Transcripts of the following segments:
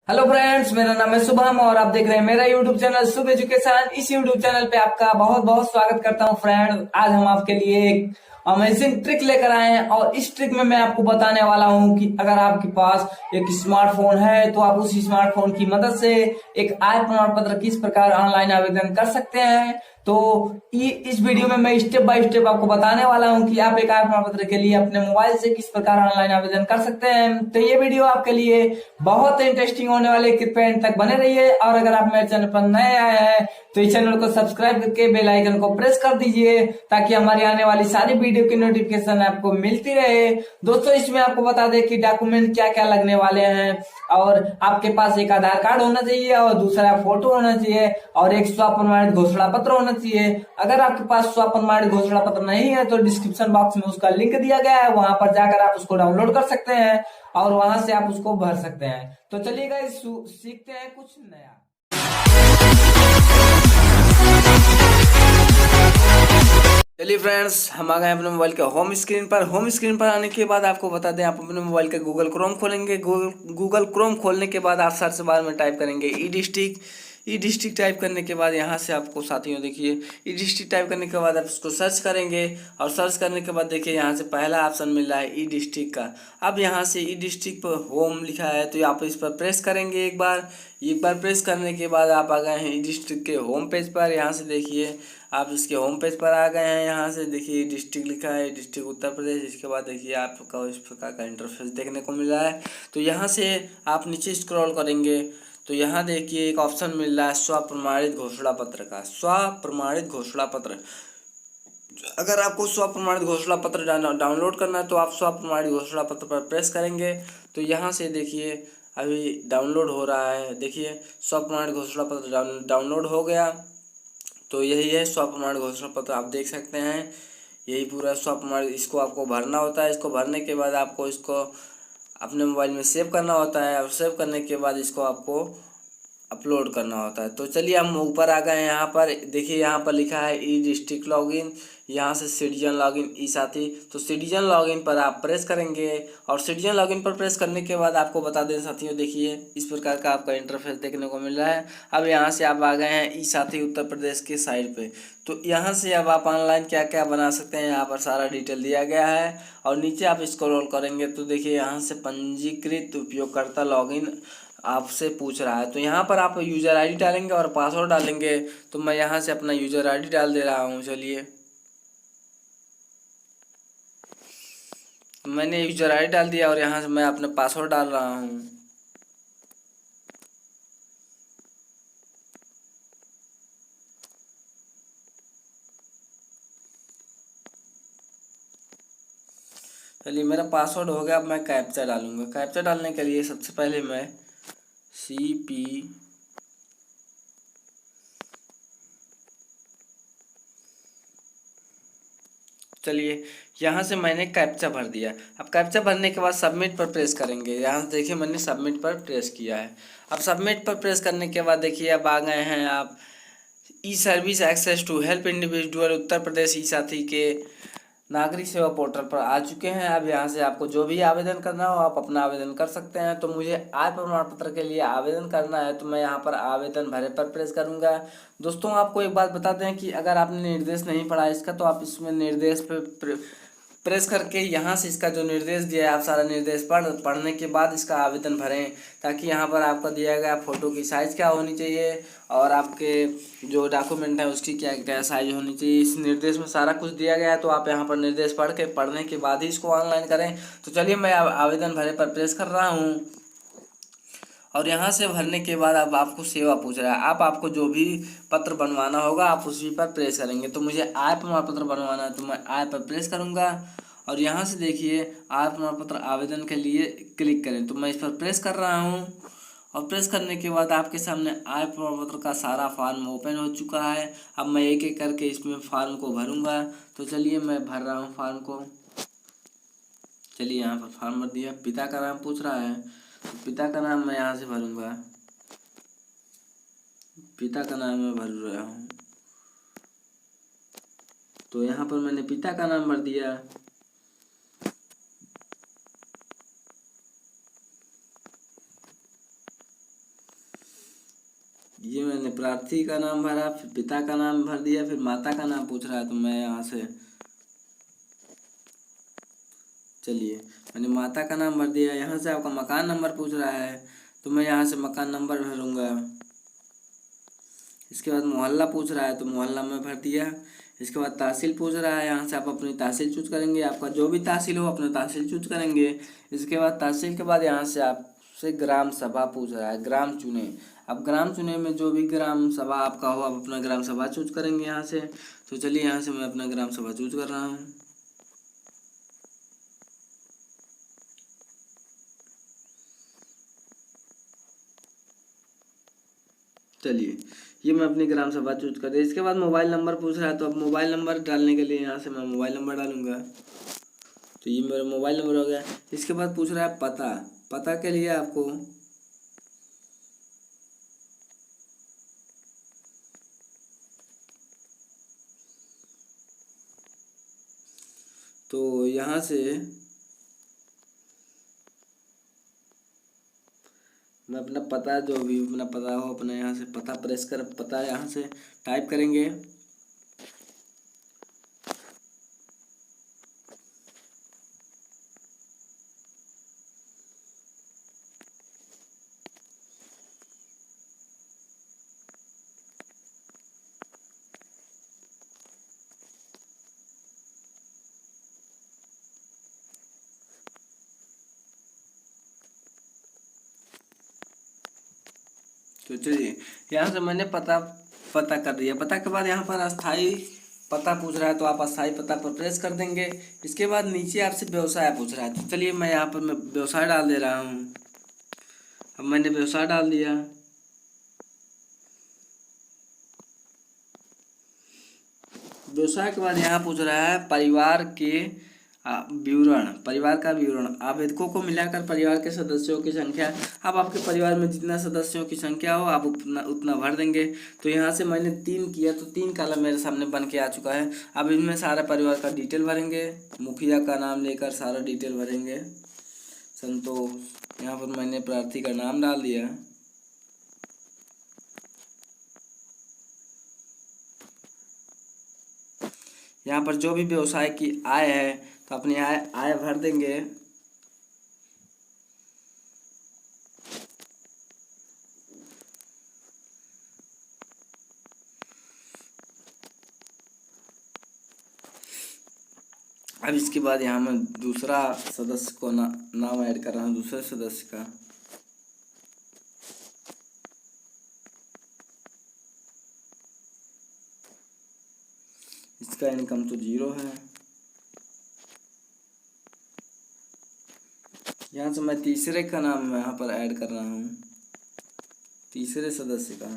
Hello friends, मेरा नाम है शुभम और आप देख रहे हैं मेरा यूट्यूब चैनल शुभ एजुकेशन। इस यूट्यूब चैनल पे आपका बहुत बहुत स्वागत करता हूं फ्रेंड। आज हम आपके लिए एक अमेजिंग ट्रिक लेकर आए हैं और इस ट्रिक में मैं आपको बताने वाला हूं कि अगर आपके पास एक स्मार्टफोन है तो आप उस स्मार्टफोन की मदद से एक आय प्रमाण पत्र किस प्रकार ऑनलाइन आवेदन कर सकते हैं। तो इस वीडियो में मैं स्टेप बाय स्टेप आपको बताने वाला हूं कि आप एक आय प्रमाण पत्र के लिए अपने मोबाइल से किस प्रकार ऑनलाइन आवेदन कर सकते हैं। तो ये वीडियो आपके लिए बहुत इंटरेस्टिंग होने वाले, कृपया एंड तक बने रहिए। और अगर आप मेरे चैनल पर नए आए हैं तो इस चैनल को सब्सक्राइब करके बेल आइकन को प्रेस कर दीजिए ताकि हमारी आने वाली सारी वीडियो की नोटिफिकेशन आपको मिलती रहे। दोस्तों, इसमें आपको बता दें कि डॉक्यूमेंट क्या क्या लगने वाले हैं। और आपके पास एक आधार कार्ड होना चाहिए और दूसरा फोटो होना चाहिए और एक स्व प्रमाणित घोषणा पत्र होना चाहिए। अगर आपके पास स्व प्रमाणित घोषणा पत्र नहीं है तो डिस्क्रिप्शन बॉक्स में उसका लिंक दिया गया है, वहां पर जाकर आप उसको डाउनलोड कर सकते हैं और वहां से आप उसको भर सकते हैं। तो चलिए गाइस, सीखते हैं कुछ नया। चलिए फ्रेंड्स, हम आ गए अपने मोबाइल के होम स्क्रीन पर। होम स्क्रीन पर आने के बाद आपको बता दें, आप अपने मोबाइल के गूगल क्रोम खोलेंगे। गूगल क्रोम खोलने के बाद आप सर्च बार में टाइप करेंगे ई डिस्ट्रिक्ट। ई डिस्ट्रिक्ट टाइप करने के बाद यहाँ से आपको साथियों देखिए, ई डिस्ट्रिक्ट टाइप करने के बाद आप इसको सर्च करेंगे और सर्च करने के बाद देखिए यहाँ से पहला ऑप्शन मिल रहा है ई डिस्ट्रिक्ट का। अब यहाँ से ई डिस्ट्रिक्ट पर होम लिखा है तो आप इस पर प्रेस करेंगे। एक बार प्रेस करने के बाद आप आ गए हैं ई डिस्ट्रिक्ट के होम पेज पर। यहाँ से देखिए आप इसके होम पेज पर आ गए हैं। यहाँ से देखिए डिस्ट्रिक्ट लिखा है, डिस्ट्रिक्ट उत्तर प्रदेश। इसके बाद देखिए आपका इस प्रकार का इंटरफेस देखने को मिल रहा है। तो यहाँ से आप नीचे स्क्रॉल करेंगे तो यहाँ देखिए एक ऑप्शन मिल रहा है स्व प्रमाणित घोषणा पत्र का। स्व प्रमाणित घोषणा पत्र, अगर आपको स्व प्रमाणित घोषणा पत्र डाउनलोड करना है तो आप स्व प्रमाणित घोषणा पत्र पर प्रेस करेंगे। तो यहाँ से देखिए अभी डाउनलोड हो रहा है। देखिए स्व प्रमाणित घोषणा पत्र डाउनलोड हो गया। तो यही है स्व प्रमाणित घोषणा पत्र, आप देख सकते हैं यही पूरा स्व प्रमाणित। इसको आपको भरना होता है। इसको भरने के बाद आपको इसको अपने मोबाइल में सेव करना होता है और सेव करने के बाद इसको आपको अपलोड करना होता है। तो चलिए हम ऊपर आ गए हैं। यहाँ पर देखिए, यहाँ पर लिखा है ई डिस्ट्रिक्ट लॉगिन, यहाँ से सिटीजन लॉगिन ई साथी। तो सिटीजन लॉगिन पर आप प्रेस करेंगे और सिटीजन लॉगिन पर प्रेस करने के बाद आपको बता दें साथियों, देखिए इस प्रकार का आपका इंटरफेस देखने को मिल रहा है। अब यहाँ से आप आ गए हैं ई साथी उत्तर प्रदेश के साइड पे। तो यहाँ से अब आप ऑनलाइन क्या क्या बना सकते हैं यहाँ पर सारा डिटेल दिया गया है। और नीचे आप स्क्रॉल करेंगे तो देखिए यहाँ से पंजीकृत उपयोगकर्ता लॉगिन आपसे पूछ रहा है। तो यहाँ पर आप यूज़र आईडी डालेंगे और पासवर्ड डालेंगे। तो मैं यहाँ से अपना यूज़र आईडी डाल दे रहा हूँ। चलिए, तो मैंने यूज़र आईडी डाल दिया और यहाँ से मैं अपना पासवर्ड डाल रहा हूँ। चलिए, मेरा पासवर्ड हो गया। अब मैं कैप्चा डालूंगा। कैप्चा डालने के लिए सबसे पहले मैं CP चलिए, यहाँ से मैंने कैप्चा भर दिया। अब कैप्चा भरने के बाद सबमिट पर प्रेस करेंगे। यहाँ से देखिए मैंने सबमिट पर प्रेस किया है। अब सबमिट पर प्रेस करने के बाद देखिए अब आ गए हैं आप e service access to help individual Uttar Pradesh e Saathi के नागरिक सेवा पोर्टल पर आ चुके हैं। अब यहाँ से आपको जो भी आवेदन करना हो आप अपना आवेदन कर सकते हैं। तो मुझे आय प्रमाण पत्र के लिए आवेदन करना है तो मैं यहाँ पर आवेदन भरे पर प्रेस करूँगा। दोस्तों, आपको एक बात बताते हैं कि अगर आपने निर्देश नहीं पढ़ा इसका तो आप इसमें निर्देश पे प्रेस करके यहाँ से इसका जो निर्देश दिया है आप सारा निर्देश पढ़ने के बाद इसका आवेदन भरें, ताकि यहाँ पर आपका दिया गया फ़ोटो की साइज़ क्या होनी चाहिए और आपके जो डॉक्यूमेंट है उसकी क्या क्या साइज होनी चाहिए। इस निर्देश में सारा कुछ दिया गया है। तो आप यहाँ पर निर्देश पढ़ने के बाद ही इसको ऑनलाइन करें। तो चलिए, मैं आवेदन भरे पर प्रेस कर रहा हूँ और यहाँ से भरने के बाद अब आपको सेवा पूछ रहा है। आपको जो भी पत्र बनवाना होगा आप उसी पर प्रेस करेंगे। तो मुझे आय प्रमाण पत्र बनवाना है तो मैं आय पर प्रेस करूँगा और यहाँ से देखिए आय प्रमाण पत्र आवेदन के लिए क्लिक करें। तो मैं इस पर प्रेस कर रहा हूँ और प्रेस करने के बाद आपके सामने आय प्रमाण पत्र का सारा फॉर्म ओपन हो चुका है। अब मैं एक एक करके इसमें फॉर्म को भरूँगा। तो चलिए, मैं भर रहा हूँ फॉर्म को। चलिए, यहाँ पर फॉर्म भर दिया। पिता का नाम पूछ रहा है तो पिता का नाम मैं यहाँ से भरूँगा। पिता का नाम मैं भर रहा हूँ। तो यहाँ पर मैंने पिता का नाम भर दिया। ये मैंने प्रार्थी का नाम भरा, फिर पिता का नाम भर दिया, फिर माता का नाम पूछ रहा है तो मैं यहाँ से चलिए मैंने माता का नाम भर दिया। यहाँ से आपका मकान नंबर पूछ रहा है तो मैं यहाँ से मकान नंबर भरूंगा। इसके बाद मोहल्ला पूछ रहा है तो मोहल्ला में भर दिया। इसके बाद तहसील पूछ रहा है, यहाँ से आप अपनी तहसील चूज करेंगे, आपका जो भी तहसील हो अपना तहसील चूज करेंगे। इसके बाद तहसील के बाद यहाँ से आपसे ग्राम सभा पूछ रहा है, ग्राम चुने। अब ग्राम चुने में जो भी ग्राम सभा आपका हो आप अपना ग्राम सभा चूज करेंगे यहाँ से। तो चलिए यहाँ से मैं अपना ग्राम सभा चूज कर रहा हूँ। चलिए ये मैं अपनी ग्राम सभा चूज कर दिया। इसके बाद मोबाइल नंबर पूछ रहा है तो अब मोबाइल नंबर डालने के लिए यहाँ से मैं मोबाइल नंबर डालूंगा। तो ये मेरा मोबाइल नंबर हो गया। इसके बाद पूछ रहा है पता। पता के लिए आपको तो यहाँ से मैं अपना पता जो भी अपना पता हो अपना यहाँ से पता प्रेस कर पता यहाँ से टाइप करेंगे। तो चलिए यहाँ से मैंने पता पता कर दिया। पता के बाद यहाँ पर अस्थाई पता पूछ रहा है तो आप अस्थाई पता पर प्रेस कर देंगे। इसके बाद नीचे आपसे व्यवसाय पूछ रहा है तो चलिए मैं यहाँ पर मैं व्यवसाय डाल दे रहा हूँ। अब मैंने व्यवसाय डाल दिया। व्यवसाय के बाद यहाँ पूछ रहा है परिवार के विवरण, परिवार का विवरण। आवेदकों को मिलाकर परिवार के सदस्यों की संख्या। अब आपके परिवार में जितना सदस्यों की संख्या हो आप उतना उतना भर देंगे। तो यहाँ से मैंने 3 किया तो 3 कॉलम मेरे सामने बन के आ चुका है। अब इनमें सारा परिवार का डिटेल भरेंगे, मुखिया का नाम लेकर सारा डिटेल भरेंगे। संतोष, यहाँ पर मैंने प्रार्थी का नाम डाल दिया। यहाँ पर जो भी व्यवसाय की आय है तो अपनी आय भर देंगे। अब इसके बाद यहाँ मैं दूसरा सदस्य को नाम ऐड कर रहा हूँ, दूसरे सदस्य का। इसका इनकम तो 0 है। यहाँ से मैं तीसरे का नाम यहाँ पर ऐड कर रहा हूँ, तीसरे सदस्य का।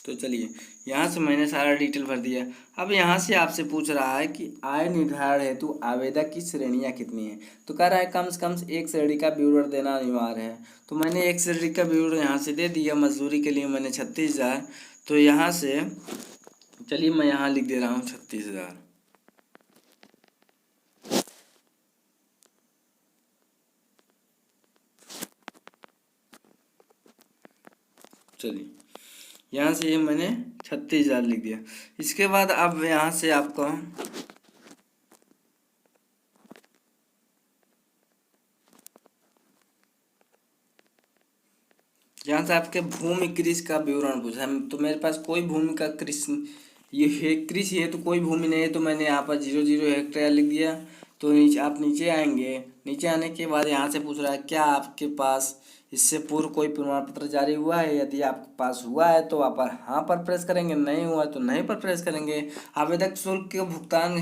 तो चलिए यहाँ से मैंने सारा डिटेल भर दिया। अब यहाँ से आपसे पूछ रहा है कि आय निर्धारण हेतु आवेदक की श्रेणियाँ कितनी हैं। तो कह रहा है कम से कम एक श्रेणी का विवरण देना अनिवार्य है। तो मैंने एक श्रेणी का विवरण यहाँ से दे दिया। मजदूरी के लिए मैंने 36,000। तो यहाँ से चलिए मैं यहाँ लिख दे रहा हूँ 36,000। चलिए यहाँ से ये मैंने 36,000 लिख दिया। इसके बाद अब यहाँ से आपको यहाँ से आपके भूमि कृषि का विवरण पूछा है। तो मेरे पास कोई भूमि का कृषि ये है, कृषि है तो कोई भूमि नहीं है। तो मैंने यहाँ पर 0 हेक्टेयर लिख दिया। तो नीचे आप नीचे आएंगे। नीचे आने के बाद यहाँ से पूछ रहा है क्या आपके पास इससे पूर्व कोई प्रमाण पत्र जारी हुआ है। यदि आपके पास हुआ है तो आप हाँ पर प्रेस करेंगे, नहीं हुआ तो नहीं पर प्रेस करेंगे। आवेदक शुल्क के भुगतान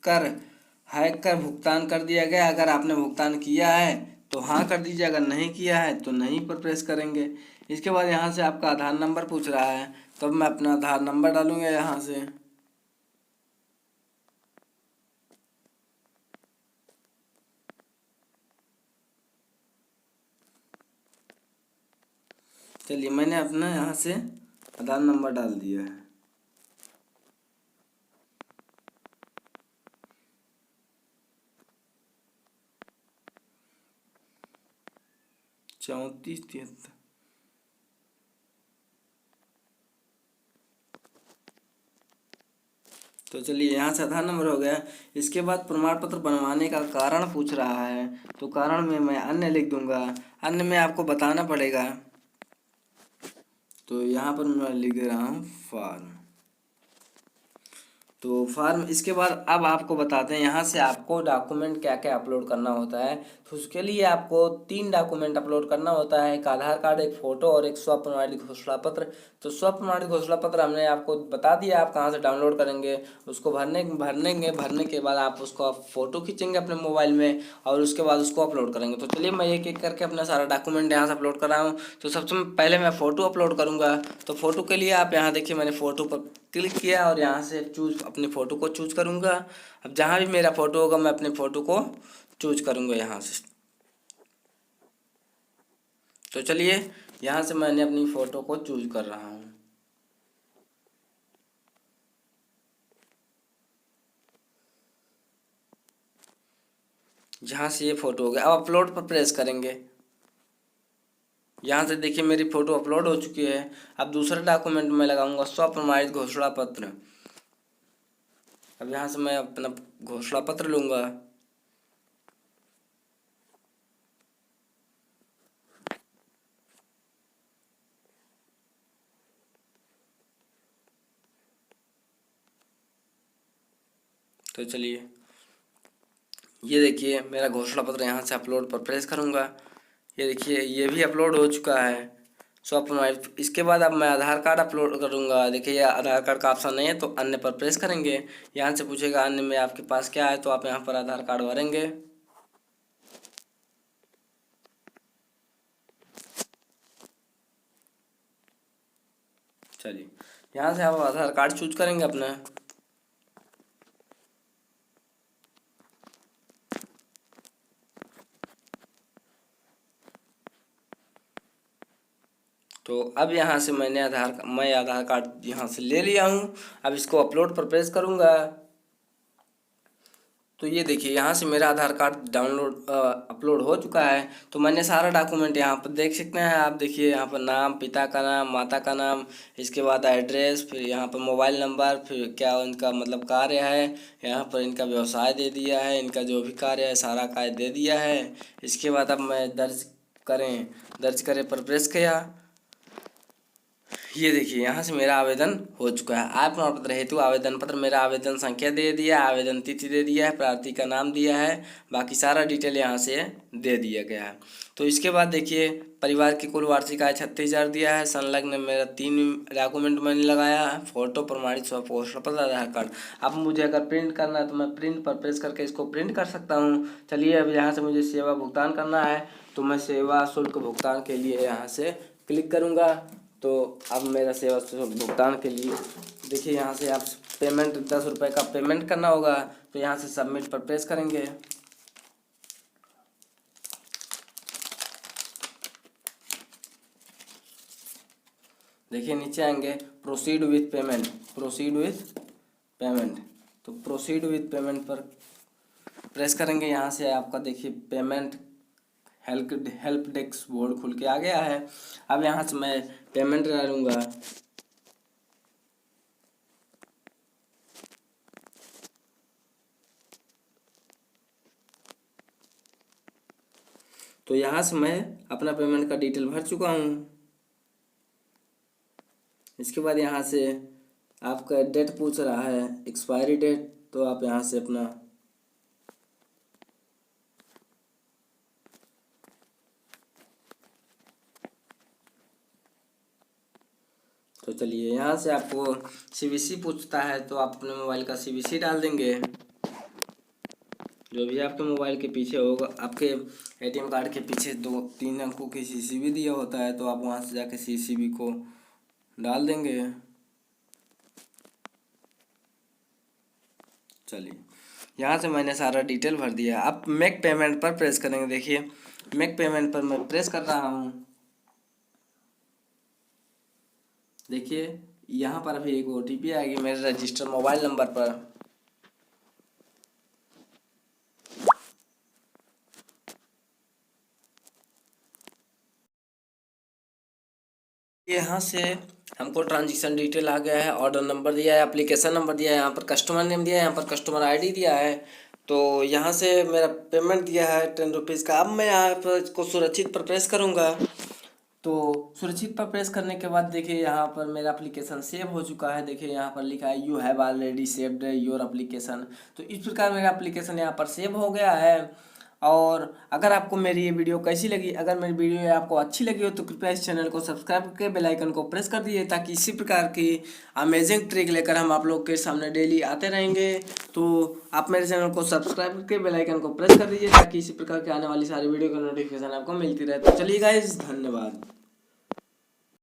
कर भुगतान कर दिया गया। अगर आपने भुगतान किया है तो हाँ कर दीजिए, अगर नहीं किया है तो नहीं पर प्रेस करेंगे। इसके बाद यहाँ से आपका आधार नंबर पूछ रहा है तो अब मैं अपना आधार नंबर डालूंगा यहाँ से। चलिए मैंने अपना यहाँ से आधार नंबर डाल दिया है। 3473। तो चलिए यहाँ से आधार नंबर हो गया। इसके बाद प्रमाण पत्र बनवाने का कारण पूछ रहा है, तो कारण में मैं अन्य लिख दूंगा। अन्य में आपको बताना पड़ेगा, तो यहाँ पर मैं लिख रहा हूँ फॉर्म। तो फॉर्म, इसके बाद अब आपको बताते हैं यहाँ से आपको डॉक्यूमेंट क्या क्या अपलोड करना होता है। तो उसके लिए आपको 3 डॉक्यूमेंट अपलोड करना होता है, एक आधार कार्ड, एक फ़ोटो और एक स्व प्रमाणित घोषणा पत्र। तो स्व प्रमाणित घोषणा पत्र हमने आपको बता दिया आप कहाँ से डाउनलोड करेंगे। उसको भरने के बाद आप उसको फ़ोटो खींचेंगे अपने मोबाइल में और उसके बाद उसको अपलोड करेंगे। तो चलिए मैं एक एक करके अपना सारा डॉक्यूमेंट यहाँ से अपलोड कर रहा हूँ। तो सबसे पहले मैं फ़ोटो अपलोड करूँगा। तो फ़ोटो के लिए आप यहाँ देखिए, मैंने फ़ोटो पर क्लिक किया और यहाँ से चूज़, अपने फ़ोटो को चूज़ करूँगा। अब जहाँ भी मेरा फ़ोटो होगा मैं अपने फ़ोटो को चूज़ करूँगा यहाँ से। तो चलिए यहाँ से मैंने अपनी फ़ोटो को चूज़ कर रहा हूँ। जहाँ से ये फ़ोटो हो गया, अब अपलोड पर प्रेस करेंगे। यहाँ से देखिए मेरी फ़ोटो अपलोड हो चुकी है। अब दूसरा डॉक्यूमेंट मैं लगाऊंगा स्व प्रमाणित घोषणा पत्र। अब यहाँ से मैं अपना घोषणा पत्र लूँगा। तो चलिए ये देखिए मेरा घोषणा पत्र यहाँ से अपलोड पर प्रेस करूँगा। ये देखिए ये भी अपलोड हो चुका है सो प्रमाणित। इसके बाद अब मैं आधार कार्ड अपलोड करूँगा। देखिए ये आधार कार्ड का ऑप्शन नहीं है, तो अन्य पर प्रेस करेंगे। यहाँ से पूछेगा अन्य में आपके पास क्या है, तो आप यहाँ पर आधार कार्ड भरेंगे। चलिए यहाँ से आप आधार कार्ड चूज करेंगे अपना। तो अब यहाँ से मैं आधार कार्ड यहाँ से ले लिया हूँ। अब इसको अपलोड पर प्रेस करूँगा। तो ये देखिए यहाँ से मेरा आधार कार्ड अपलोड हो चुका है। तो मैंने सारा डॉक्यूमेंट यहाँ पर देख सकते हैं आप। देखिए यहाँ पर नाम, पिता का नाम, माता का नाम, इसके बाद एड्रेस, फिर यहाँ पर मोबाइल नंबर, फिर क्या उनका मतलब कार्य है, यहाँ पर इनका व्यवसाय दे दिया है, इनका जो भी कार्य है सारा कार्य दे दिया है। इसके बाद अब मैं दर्ज करें पर प्रेस किया। ये देखिए यहाँ से मेरा आवेदन हो चुका है। आय प्रमाण पत्र हेतु आवेदन पत्र, मेरा आवेदन संख्या दे दिया है, आवेदन तिथि दे दिया है, प्रार्थी का नाम दिया है, बाकी सारा डिटेल यहाँ से दे दिया गया है। तो इसके बाद देखिए परिवार की कुल वार्षिक आय 36,000 दिया है। संलग्न मेरा 3 डॉक्यूमेंट मैंने लगाया है, फोटो, प्रमाणित स्व घोषणा पत्र, आधार कार्ड। अब मुझे अगर प्रिंट करना है तो मैं प्रिंट पर प्रेस करके इसको प्रिंट कर सकता हूँ। चलिए अब यहाँ से मुझे सेवा भुगतान करना है, तो मैं सेवा शुल्क भुगतान के लिए यहाँ से क्लिक करूँगा। तो अब मेरा सेवा शुल्क भुगतान के लिए देखिए यहाँ से आप पेमेंट 10 रुपये का पेमेंट करना होगा। तो यहाँ से सबमिट पर प्रेस करेंगे। देखिए नीचे आएंगे प्रोसीड विथ पेमेंट, तो प्रोसीड विथ पेमेंट पर प्रेस करेंगे। यहाँ से आपका देखिए पेमेंट हेल्प डेस्क बोर्ड खुल के आ गया है। अब यहाँ से मैं पेमेंट डालूंगा। तो यहाँ से मैं अपना पेमेंट का डिटेल भर चुका हूँ। इसके बाद यहाँ से आपका डेट पूछ रहा है, एक्सपायरी डेट, तो आप यहाँ से अपना तो चलिए यहाँ से आपको सीवीसी पूछता है, तो आप अपने मोबाइल का सीवीसी डाल देंगे। जो भी आपके मोबाइल के पीछे होगा, आपके एटीएम कार्ड के पीछे 2-3 अंकों की सीसीवी दिया होता है, तो आप वहाँ से जाके सीसीवी को डाल देंगे। चलिए यहाँ से मैंने सारा डिटेल भर दिया। अब मेक पेमेंट पर प्रेस करेंगे। देखिए मेक पेमेंट पर मैं प्रेस कर रहा हूँ। देखिए यहाँ पर अभी एक ओटीपी आएगी मेरे रजिस्टर मोबाइल नंबर पर। यहाँ से हमको ट्रांजेक्शन डिटेल आ गया है, ऑर्डर नंबर दिया है, एप्लीकेशन नंबर दिया है, यहाँ पर कस्टमर नेम दिया है, यहाँ पर कस्टमर आईडी दिया है। तो यहाँ से मेरा पेमेंट दिया है 10 रुपीज़ का। अब मैं यहाँ पर इसको सुरक्षित पर प्रेस करूँगा। तो सुरक्षित पर प्रेस करने के बाद देखिए यहाँ पर मेरा एप्लीकेशन सेव हो चुका है। देखिए यहाँ पर लिखा है you have already saved your application. तो इस प्रकार मेरा एप्लीकेशन यहाँ पर सेव हो गया है। और अगर आपको मेरी ये वीडियो कैसी लगी, अगर मेरी वीडियो आपको अच्छी लगी हो तो कृपया इस चैनल को सब्सक्राइब करके बेल आइकन को प्रेस कर दीजिए, ताकि इसी प्रकार की अमेजिंग ट्रिक लेकर हम आप लोग के सामने डेली आते रहेंगे। तो आप मेरे चैनल को सब्सक्राइब करके बेल आइकन को प्रेस कर दीजिए, ताकि इसी प्रकार की आने वाली सारी वीडियो का नोटिफिकेशन आपको मिलती रहे। तो चलिए गाइस, धन्यवाद।